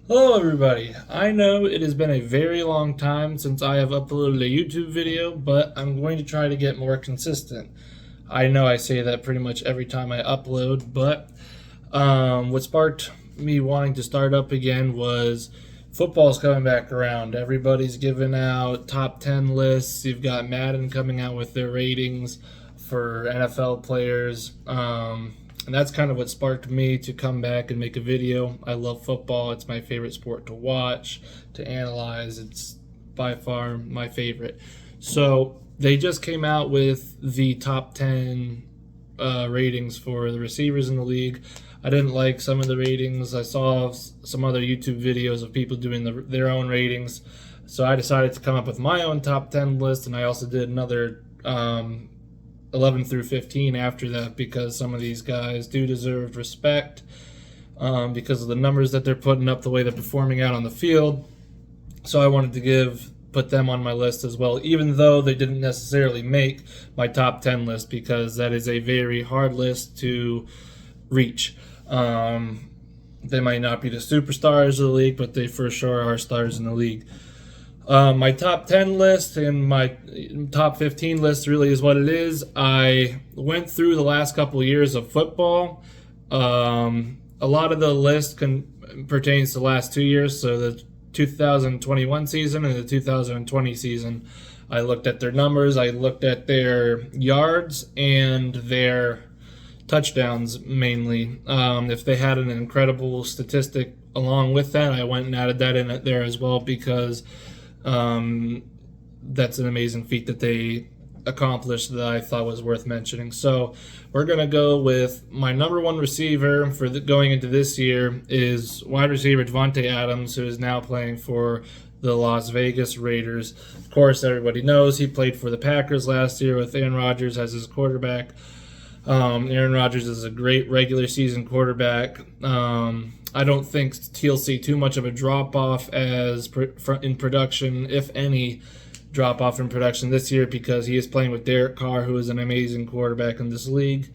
Hello, everybody. I know it has been a very long time since I have uploaded a YouTube video, but I'm going to try to get more consistent. I know I say that pretty much every time I upload, but what sparked me wanting to start up again was football's coming back around. Everybody's giving out top 10 lists. You've got Madden coming out with their ratings for NFL players. And that's kind of what sparked me to come back and make a video. I love football. It's my favorite sport to watch, to analyze. It's by far my favorite. So they just came out with the top 10 ratings for the receivers in the league. I didn't like some of the ratings. I saw some other YouTube videos of people doing their own ratings. So I decided to come up with my own top 10 list, and I also did another 11 through 15 after that because some of these guys do deserve respect because of the numbers that they're putting up, the way they're performing out on the field. So I wanted to put them on my list as well, even though they didn't necessarily make my top 10 list because that is a very hard list to reach. They might not be the superstars of the league, but they for sure are stars in the league. My top 10 list and my top 15 list really is what it is. I went through the last couple of years of football. A lot of the list pertains to the last 2 years, so the 2021 season and the 2020 season. I looked at their numbers, I looked at their yards and their touchdowns mainly. If they had an incredible statistic along with that, I went and added that in there as well because that's an amazing feat that they accomplished that I thought was worth mentioning. So we're going to go with my number one receiver for going into this year is wide receiver Davante Adams, who is now playing for the Las Vegas Raiders. Of course, everybody knows he played for the Packers last year with Aaron Rodgers as his quarterback. Aaron Rodgers is a great regular season quarterback. I don't think he'll see too much of a drop off in production, if any drop off in production this year, because he is playing with Derek Carr, who is an amazing quarterback in this league.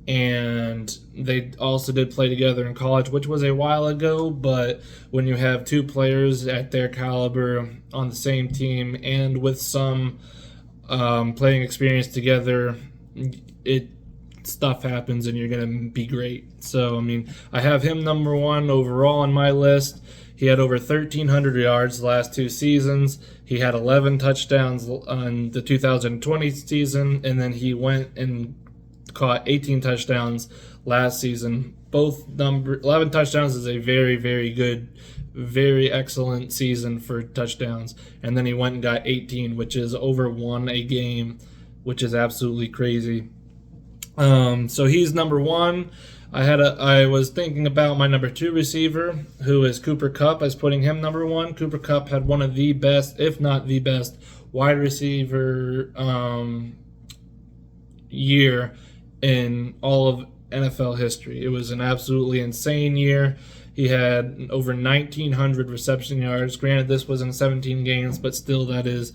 And they also did play together in college, which was a while ago. But when you have two players at their caliber on the same team and with some playing experience together, stuff happens and you're going to be great. So, I mean, I have him number one overall on my list. He had over 1,300 yards the last two seasons. He had 11 touchdowns on the 2020 season, and then he went and caught 18 touchdowns last season. 11 touchdowns is a very, very good, very excellent season for touchdowns. And then he went and got 18, which is over one a game, which is absolutely crazy. So he's number one. I was thinking about my number two receiver, who is Cooper Kupp. I was putting him number one. Cooper Kupp had one of the best, if not the best, wide receiver year in all of NFL history. It was an absolutely insane year. He had over 1,900 reception yards. Granted, this was in 17 games, but still, that is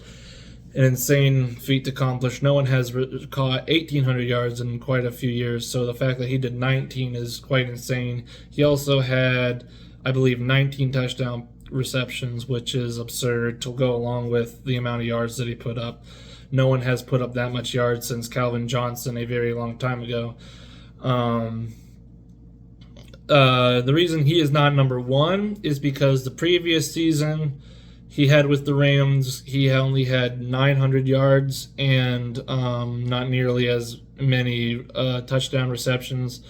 an insane feat to accomplish. No one has caught 1,800 yards in quite a few years, so the fact that he did 19 is quite insane. He also had, I believe, 19 touchdown receptions, which is absurd to go along with the amount of yards that he put up. No one has put up that much yards since Calvin Johnson a very long time ago. The reason he is not number one is because the previous season he had with the Rams, he only had 900 yards and not nearly as many touchdown receptions.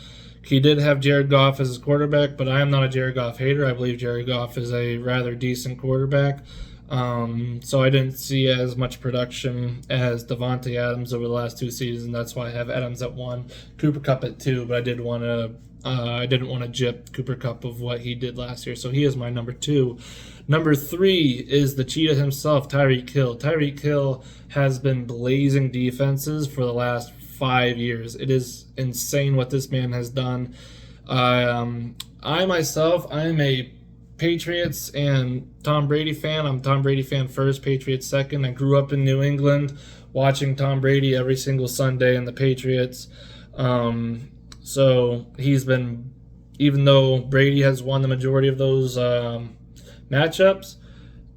He did have Jared Goff as his quarterback, but I am not a Jared Goff hater. I believe Jared Goff is a rather decent quarterback. So I didn't see as much production as Davante Adams over the last two seasons. That's why I have Adams at 1, Cooper Kupp at 2. But I didn't want to jip Cooper Kupp of what he did last year. So he is my number 2. Number 3 is the cheetah himself, Tyreek Hill. Tyreek Hill has been blazing defenses for the last 5 years. It is insane what this man has done. I myself, I'm a Patriots and Tom Brady fan. I'm Tom Brady fan first, Patriots second. I grew up in New England watching Tom Brady every single Sunday and the Patriots. So he's been, even though Brady has won the majority of those matchups,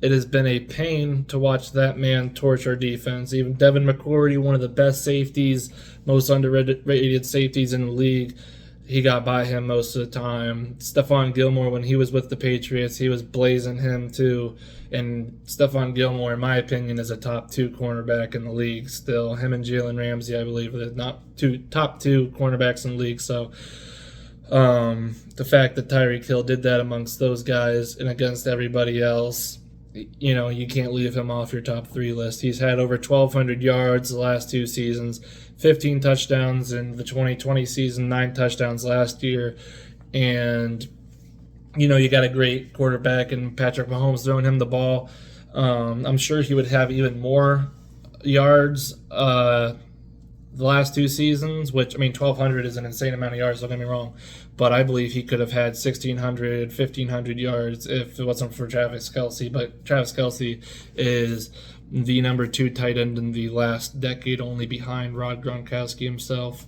it has been a pain to watch that man torch our defense. Even Devin McCourty, one of the best safeties, most underrated safeties in the league, he got by him most of the time. Stephon Gilmore, when he was with the Patriots, he was blazing him too. And Stephon Gilmore, in my opinion, is a top 2 cornerback in the league still. Him and Jalen Ramsey, I believe, are the top two cornerbacks in the league. So the fact that Tyreek Hill did that amongst those guys and against everybody else, you can't leave him off your top 3 list. He's had over 1,200 yards the last 2 seasons, 15 touchdowns in the 2020 season, 9 touchdowns last year. And, you got a great quarterback in Patrick Mahomes throwing him the ball. I'm sure he would have even more yards the last 2 seasons, which, 1,200 is an insane amount of yards, don't get me wrong. But I believe he could have had 1,600, 1,500 yards if it wasn't for Travis Kelce. But Travis Kelce is the number 2 tight end in the last decade, only behind Rob Gronkowski himself.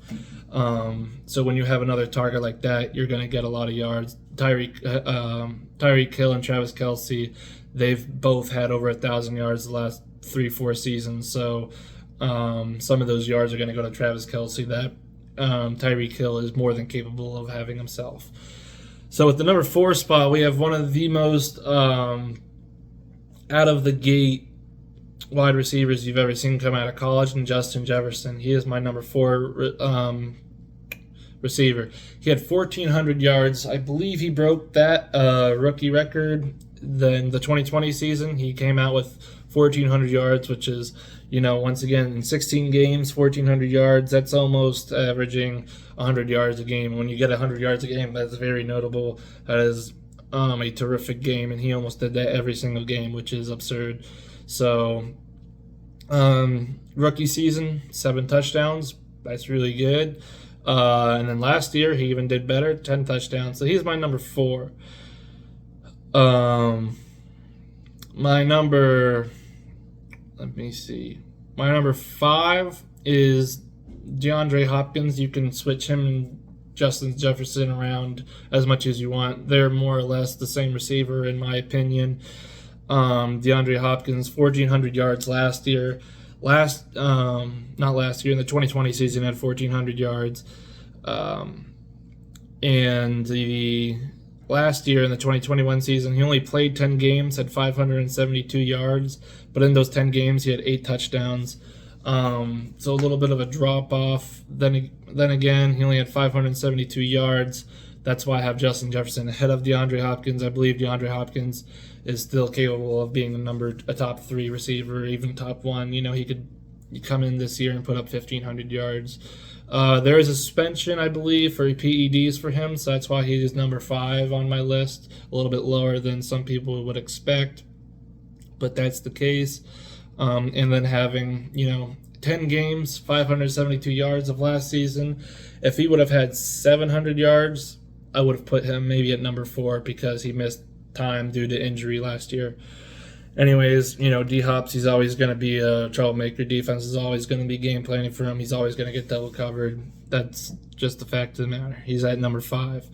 So when you have another target like that, you're going to get a lot of yards. Tyreek Hill and Travis Kelce, they've both had over 1,000 yards the last 3-4 seasons. So some of those yards are going to go to Travis Kelce that Tyreek Hill is more than capable of having himself. So with the number 4 spot, we have one of the most out of the gate wide receivers you've ever seen come out of college, and Justin Jefferson. He is my number 4 receiver. He had 1,400 yards. I believe he broke that rookie record in the 2020 season. He came out with 1,400 yards, which is, once again, in 16 games, 1,400 yards. That's almost averaging 100 yards a game. When you get 100 yards a game, that's very notable. That is a terrific game, and he almost did that every single game, which is absurd. So, rookie season, 7 touchdowns. That's really good. And then last year, he even did better, 10 touchdowns. So he's my number 4. My number 5 is DeAndre Hopkins. You can switch him and Justin Jefferson around as much as you want. They're more or less the same receiver, in my opinion. DeAndre Hopkins, 1,400 yards last year. Not last year, in the 2020 season, had 1,400 yards. And the last year, in the 2021 season, he only played 10 games, had 572 yards. But in those 10 games, he had 8 touchdowns. So a little bit of a drop-off. Then again, he only had 572 yards. That's why I have Justin Jefferson ahead of DeAndre Hopkins. I believe DeAndre Hopkins is still capable of being a top 3 receiver, even top 1. He could come in this year and put up 1,500 yards. There is a suspension, I believe, for PEDs for him, so that's why he is number 5 on my list, a little bit lower than some people would expect, but that's the case. And then having, 10 games, 572 yards of last season. If he would have had 700 yards, I would have put him maybe at number 4 because he missed time due to injury last year. Anyways, D-Hops, he's always going to be a troublemaker. Defense is always going to be game planning for him. He's always going to get double covered. That's just the fact of the matter. He's at number 5.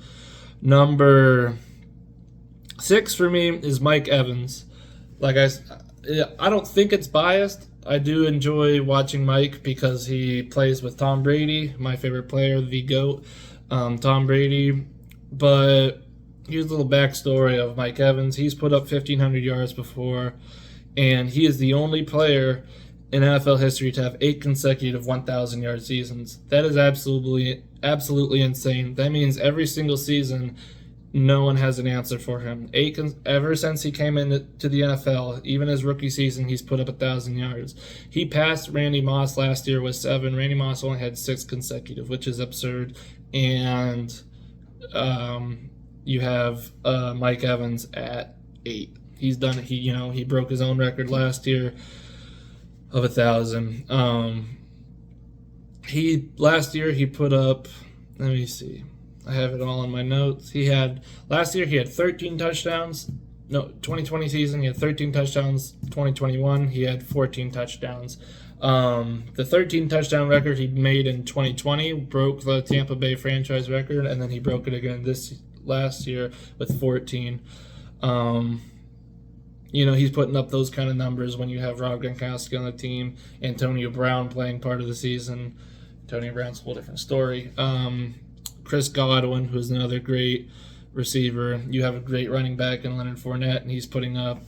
Number 6 for me is Mike Evans. I don't think it's biased. I do enjoy watching Mike because he plays with Tom Brady, my favorite player, the GOAT, Tom Brady. But here's a little backstory of Mike Evans. He's put up 1,500 yards before, and he is the only player in NFL history to have 8 consecutive 1,000-yard seasons. That is absolutely insane. That means every single season, no one has an answer for him. Ever since he came into the NFL, even his rookie season, he's put up 1,000 yards. He passed Randy Moss last year with 7. Randy Moss only had 6 consecutive, which is absurd. And you have Mike Evans at 8. He's done it. He broke his own record last year of 1,000. Last year he put up. Let me see. I have it all in my notes. Last year he had 13 touchdowns. No, 2020 season he had 13 touchdowns. 2021 he had 14 touchdowns. The 13 touchdown record he made in 2020 broke the Tampa Bay franchise record, and then he broke it again last year with 14. he's putting up those kind of numbers when you have Rob Gronkowski on the team, Antonio Brown playing part of the season. Antonio Brown's a whole different story. Chris Godwin, who's another great receiver. You have a great running back in Leonard Fournette, and he's putting up,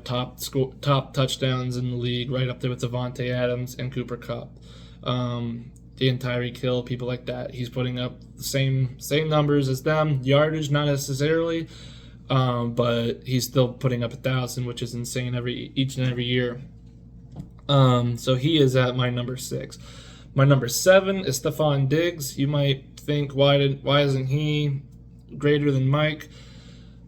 top touchdowns in the league, right up there with Devontae Adams and Cooper Kupp. Dan Tyreek Hill, people like that. He's putting up the same numbers as them. Yardage, not necessarily, but he's still putting up 1,000, which is insane each and every year. So he is at my number 6. My number 7 is Stefon Diggs. You might think, why isn't he greater than Mike?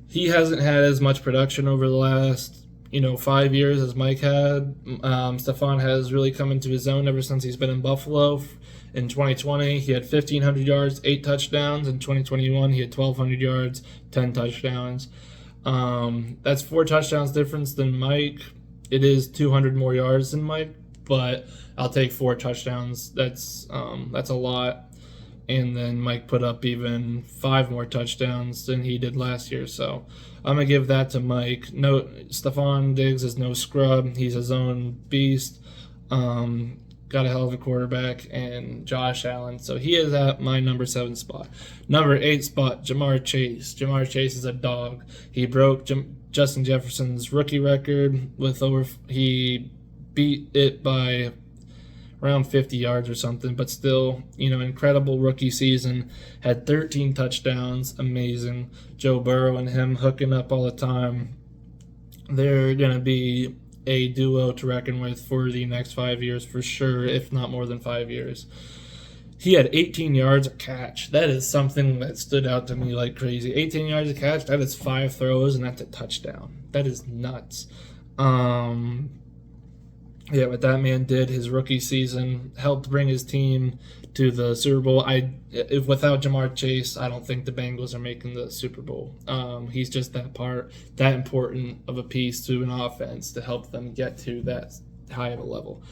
He hasn't had as much production over the last 5 years as Mike had. Stefon has really come into his own ever since he's been in Buffalo. In 2020, he had 1,500 yards, 8 touchdowns. In 2021, he had 1,200 yards, 10 touchdowns. That's 4 touchdowns difference than Mike. It is 200 more yards than Mike, but I'll take 4 touchdowns. That's a lot. And then Mike put up even 5 more touchdowns than he did last year. So I'm going to give that to Mike. No, Stefon Diggs is no scrub. He's his own beast. Got a hell of a quarterback, and Josh Allen. So he is at my number 7 spot. Number 8 spot, Ja'Marr Chase. Ja'Marr Chase is a dog. He broke Justin Jefferson's rookie record he beat it by around 50 yards or something, but still, incredible rookie season. Had 13 touchdowns, amazing. Joe Burrow and him hooking up all the time. They're going to be a duo to reckon with for the next 5 years for sure, if not more than 5 years. He had 18 yards a catch. That is something that stood out to me like crazy. 18 yards a catch, that is 5 throws, and that's a touchdown. That is nuts. What that man did his rookie season helped bring his team to the Super Bowl. Without Ja'Marr Chase, I don't think the Bengals are making the Super Bowl. He's just that important of a piece to an offense to help them get to that high of a level.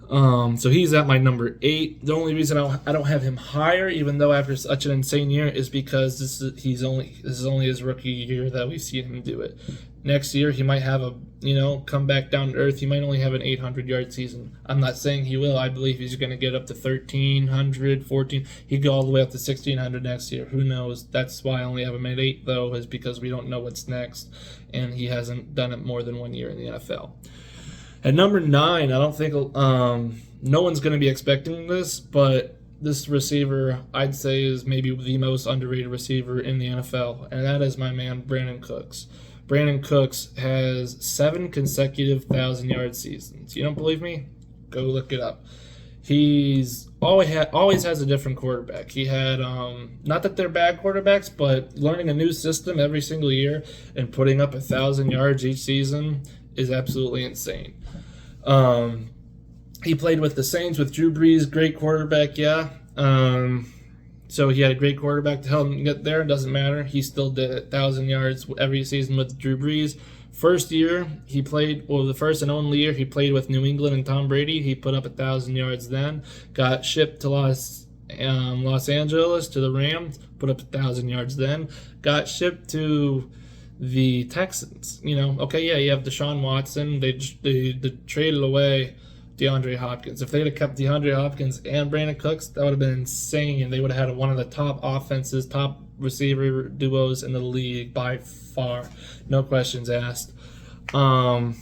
So he's at my number 8. The only reason I don't have him higher, even though after such an insane year, is because this is only his rookie year that we've seen him do it. Next year he might have come back down to earth. He might only have an 800-yard season. I'm not saying he will. I believe he's going to get up to 1,300, 14. He could go all the way up to 1,600 next year. Who knows? That's why I only have him at 8, though, is because we don't know what's next, and he hasn't done it more than 1 year in the NFL. At number 9, I don't think no one's going to be expecting this, but this receiver I'd say is maybe the most underrated receiver in the NFL, and that is my man Brandon Cooks. Brandon Cooks has 7 consecutive 1,000-yard seasons. You don't believe me? Go look it up. He's always has a different quarterback. He had not that they're bad quarterbacks, but learning a new system every single year and putting up 1,000 yards each season is absolutely insane. He played with the Saints with Drew Brees, great quarterback, yeah. So he had a great quarterback to help him get there. It doesn't matter. He still did 1,000 yards every season with Drew Brees. First year he played, the first and only year he played with New England and Tom Brady, he put up 1,000 yards then. Got shipped to Los Angeles to the Rams, put up 1,000 yards then. Got shipped to the Texans. You have Deshaun Watson. They traded away DeAndre Hopkins. If they'd have kept DeAndre Hopkins and Brandon Cooks, that would have been insane. They would have had one of the top offenses, top receiver duos in the league by far. No questions asked. 7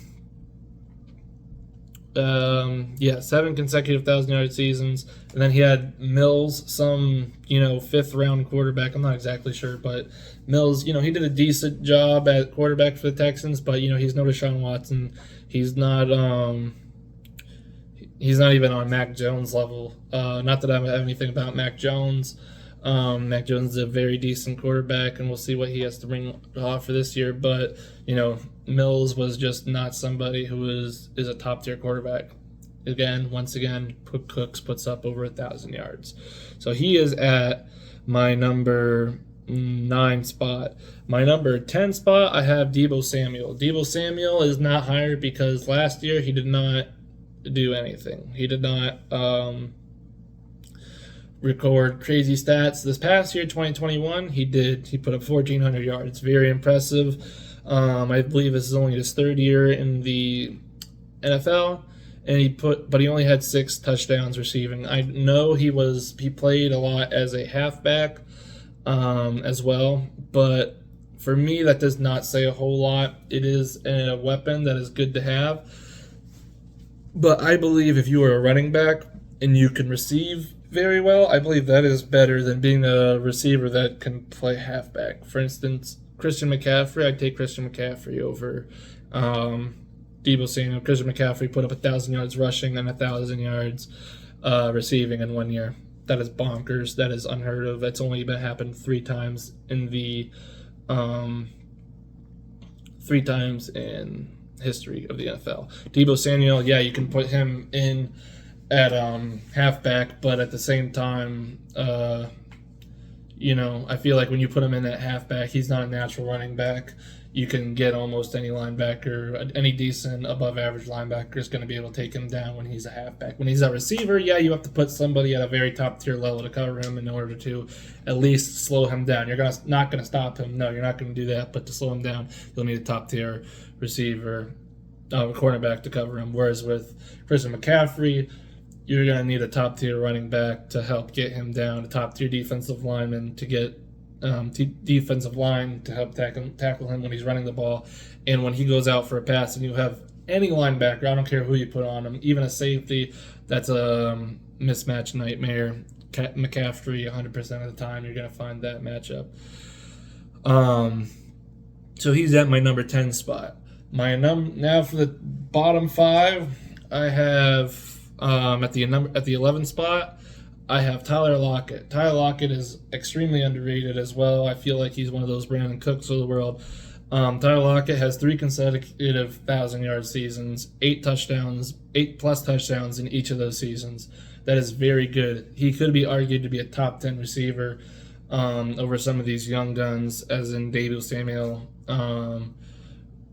consecutive 1,000-yard seasons. And then he had Mills, some, 5th-round quarterback. I'm not exactly sure, but Mills, he did a decent job at quarterback for the Texans, but, he's no Deshaun Watson. He's not even on Mac Jones level. Not that I have anything about Mac Jones. Mac Jones is a very decent quarterback, and we'll see what he has to bring for this year. But, Mills was just not somebody who is a top-tier quarterback. Once again, Cooks puts up over 1,000 yards. So he is at my number 9 spot. My number 10 spot, I have Deebo Samuel. Deebo Samuel is not higher because last year he did not do anything. He did not record crazy stats. This past year, 2021, he put up 1,400 yards. Very impressive. I believe this is only his third year in the NFL, and he only had 6 touchdowns receiving. I know he played a lot as a halfback, as well, but for me that does not say a whole lot. It is a weapon that is good to have, but I believe if you are a running back and you can receive very well, I believe that is better than being a receiver that can play halfback. For instance, Christian McCaffrey, I'd take Christian McCaffrey over Deebo Samuel. Christian McCaffrey put up 1,000 yards rushing and 1,000 yards receiving in 1 year. That is bonkers. That is unheard of. That's only been happened 3 times in the 3 times in history of the NFL. Deebo Samuel, yeah, you can put him in at halfback, but at the same time, I feel like when you put him in at halfback, he's not a natural running back. You can get almost any linebacker, any decent above average linebacker is going to be able to take him down when he's a halfback. When he's a receiver, yeah, you have to put somebody at a very top tier level to cover him in order to at least slow him down. You're not going to stop him. No, you're not going to do that. But to slow him down, you'll need a top tier receiver, cornerback to cover him. Whereas with Christian McCaffrey, you're going to need a top tier running back to help get him down, a top tier defensive lineman to get defensive line to help tackle him when he's running the ball. And when he goes out for a pass and you have any linebacker, I don't care who you put on him, even a safety, that's a mismatch nightmare. McCaffrey, 100% of the time, you're going to find that matchup. So he's at my number 10 spot. Now for the bottom 5, I have at the 11 spot, I have Tyler Lockett. Tyler Lockett is extremely underrated as well. I feel like he's one of those Brandon Cooks of the world. Tyler Lockett has 3 consecutive 1,000-yard seasons, 8 plus touchdowns in each of those seasons. That is very good. He could be argued to be a top 10 receiver over some of these young guns, as in Deebo Samuel.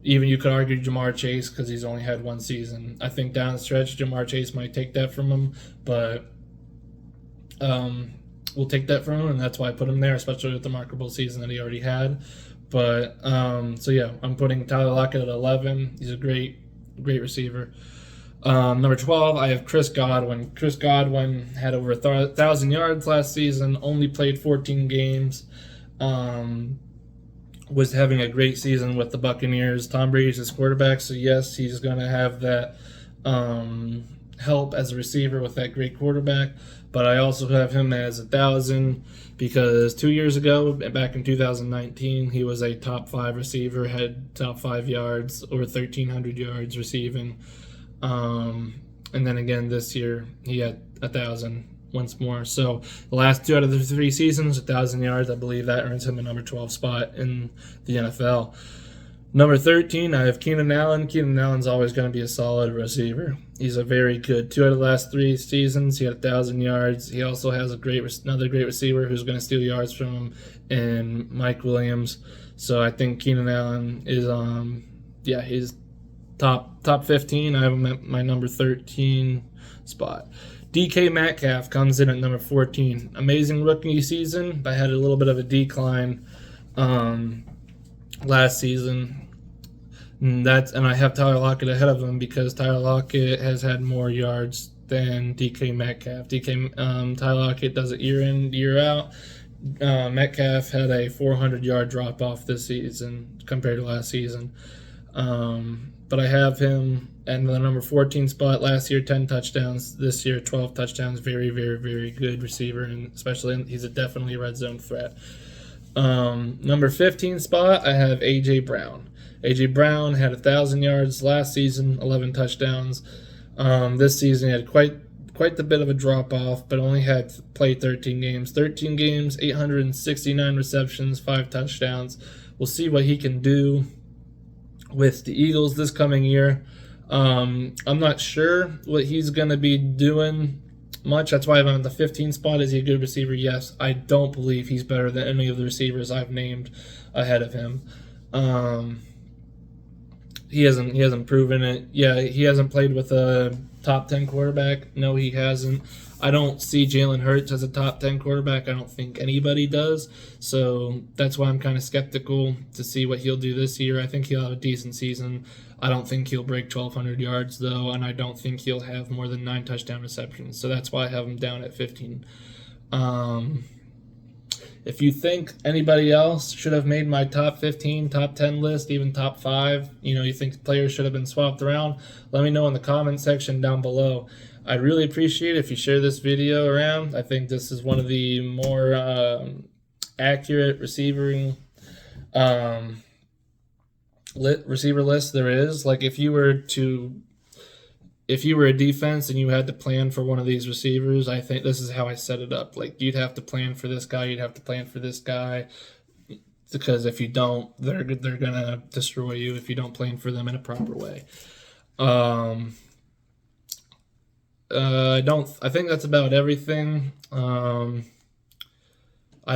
Even you could argue Jamar Chase because he's only had 1 season. I think down the stretch, Jamar Chase might take that from him, but we'll take that from him, and that's why I put him there, especially with the remarkable season that he already had. But so yeah, I'm putting Tyler Lockett at 11. He's a great receiver. Number 12, I have Chris Godwin. Chris Godwin had over 1,000 yards last season, only played 14 games. Was having a great season with the Buccaneers. Tom Brady's his quarterback, so yes, he's going to have that help as a receiver with that great quarterback. But I also have him as 1,000 because 2 years ago, back in 2019, he was a top 5 receiver, had top 5 yards, over 1,300 yards receiving. And then again this year, he had 1,000 once more. So the last 2 out of the 3 seasons, 1,000 yards. I believe that earns him a number 12 spot in the NFL. Number 13, I have Keenan Allen. Keenan Allen's always going to be a solid receiver. He's a very good 2 out of the last 3 seasons. He had 1,000 yards. He also has another great receiver who's going to steal yards from him, and Mike Williams. So I think Keenan Allen is he's top 15. I have him at my number 13 spot. DK Metcalf comes in at number 14. Amazing rookie season, but had a little bit of a decline last season. And I have Tyler Lockett ahead of him because Tyler Lockett has had more yards than DK Metcalf. Tyler Lockett does it year in, year out. Metcalf had a 400-yard drop-off this season compared to last season. But I have him at the number 14 spot. Last year, 10 touchdowns. This year, 12 touchdowns. Very, very, very good receiver, and especially he's definitely a red zone threat. Number 15 spot, I have A.J. Brown. A.J. Brown had 1,000 yards last season, 11 touchdowns. This season, he had quite the bit of a drop-off, but only had played 13 games. 13 games, 869 receptions, 5 touchdowns. We'll see what he can do with the Eagles this coming year. I'm not sure what he's going to be doing much. That's why I'm on the 15 spot. Is he a good receiver? Yes. I don't believe he's better than any of the receivers I've named ahead of him. He hasn't proven it. Yeah, he hasn't played with a top 10 quarterback? No, he hasn't. I don't see Jalen Hurts as a top 10 quarterback. I don't think anybody does. So that's why I'm kind of skeptical to see what he'll do this year. I think he'll have a decent season. I don't think he'll break 1,200 yards, though, and I don't think he'll have more than 9 touchdown receptions. So that's why I have him down at 15. If you think anybody else should have made my top 15, top 10 list, even top 5, you think players should have been swapped around, let me know in the comment section down below. I'd really appreciate it if you share this video around. I think this is one of the more accurate receiver lists there is. Like if you were a defense and you had to plan for one of these receivers, I think this is how I set it up. Like you'd have to plan for this guy, you'd have to plan for this guy, because if you don't, they're gonna destroy you if you don't plan for them in a proper way. I think that's about everything. I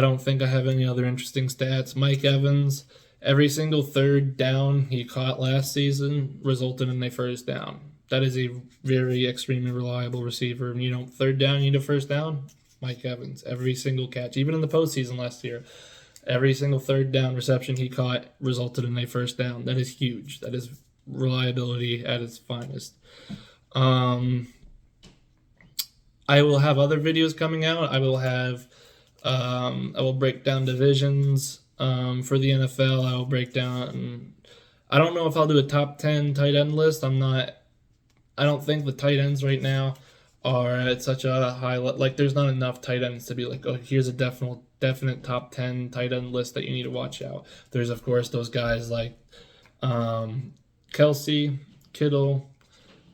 don't think I have any other interesting stats. Mike Evans, every single third down he caught last season resulted in a first down. That is a very extremely reliable receiver. Third down, you need a first down. Mike Evans, every single catch, even in the postseason last year, every single third down reception he caught resulted in a first down. That is huge. That is reliability at its finest. I will have other videos coming out. I will break down divisions for the NFL. I will break down. I don't know if I'll do a top 10 tight end list. I don't think the tight ends right now are at such a high level. Like, there's not enough tight ends to be like, oh, here's a definite top 10 tight end list that you need to watch out. There's, of course, those guys like Kelsey, Kittle,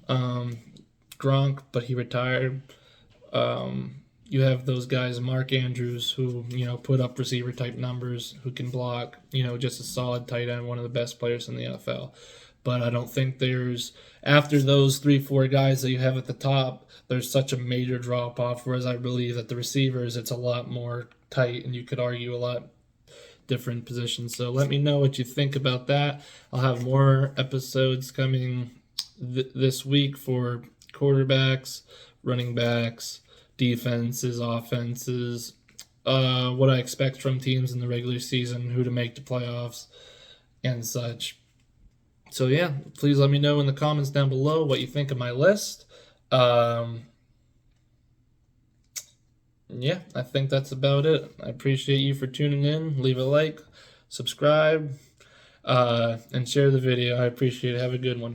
Gronk, but he retired. You have those guys, Mark Andrews, who, put up receiver type numbers, who can block, just a solid tight end, one of the best players in the NFL. But I don't think after those 3-4 guys that you have at the top, there's such a major drop off. Whereas I believe that the receivers, it's a lot more tight, and you could argue a lot different positions. So let me know what you think about that. I'll have more episodes coming this week for quarterbacks, running backs, defenses, offenses, what I expect from teams in the regular season, who to make the playoffs, and such. So yeah, please let me know in the comments down below what you think of my list. Yeah, I think that's about it. I appreciate you for tuning in. Leave a like, subscribe, and share the video. I appreciate it. Have a good one.